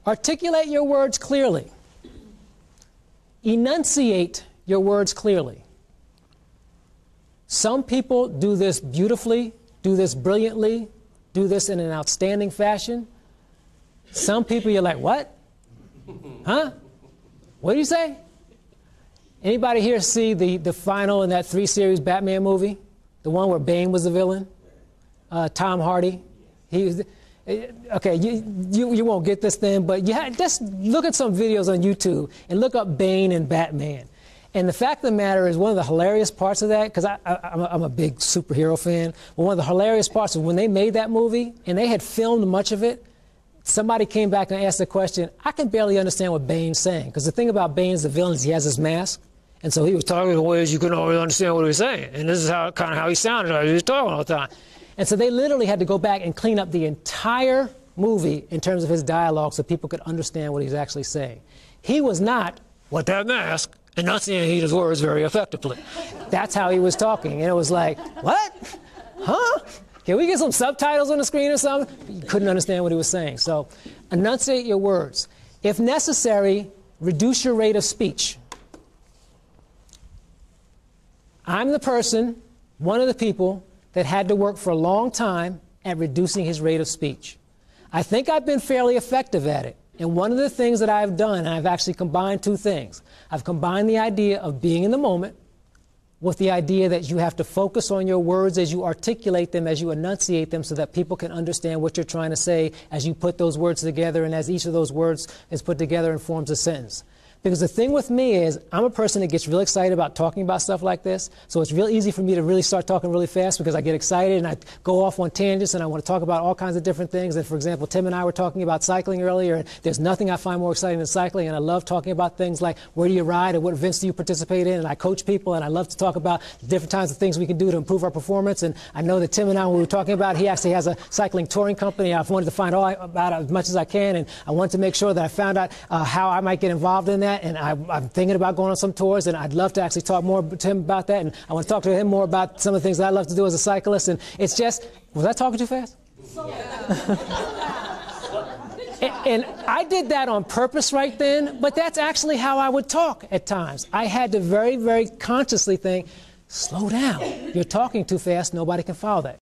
Articulate your words clearly. Enunciate your words clearly. Some people do this beautifully, do this brilliantly, do this in an outstanding fashion. Some people you're like, what? Huh? What do you say? Anybody here see the final in that 3-series Batman movie? The one where Bane was the villain? Tom Hardy? He was okay, you won't get this thing, but just look at some videos on YouTube and look up Bane and Batman. And the fact of the matter is, one of the hilarious parts of that, because I'm a big superhero fan, but one of the hilarious parts is when they made that movie and they had filmed much of it, somebody came back and asked the question, I can barely understand what Bane's saying. Because the thing about Bane is the villain is he has his mask. And so he was talking in ways you couldn't always understand what he was saying. And this is kind of how he sounded as he was talking all the time. And so they literally had to go back and clean up the entire movie in terms of his dialogue so people could understand what he was actually saying. He was not, what that mask, enunciating his words very effectively. That's how he was talking. And it was like, what? Huh? Can we get some subtitles on the screen or something? You couldn't understand what he was saying. So enunciate your words. If necessary, reduce your rate of speech. I'm the person, one of the people, that had to work for a long time at reducing his rate of speech. I think I've been fairly effective at it. And one of the things that I've done, I've actually combined two things. I've combined the idea of being in the moment with the idea that you have to focus on your words as you articulate them, as you enunciate them, so that people can understand what you're trying to say as you put those words together and as each of those words is put together and forms a sentence. Because the thing with me is, I'm a person that gets real excited about talking about stuff like this, so it's real easy for me to really start talking really fast because I get excited and I go off on tangents and I want to talk about all kinds of different things. And for example, Tim and I were talking about cycling earlier, and there's nothing I find more exciting than cycling, and I love talking about things like where do you ride and what events do you participate in, and I coach people, and I love to talk about different kinds of things we can do to improve our performance. And I know that Tim and I, when we were talking about, he actually has a cycling touring company. I've wanted to find out about it as much as I can, and I wanted to make sure that I found out how I might get involved in that. And I'm thinking about going on some tours, and I'd love to actually talk more to him about that. And I want to talk to him more about some of the things that I love to do as a cyclist. And it's just, was I talking too fast? And I did that on purpose right then, but that's actually how I would talk at times. I had to very, very consciously think, slow down. You're talking too fast. Nobody can follow that.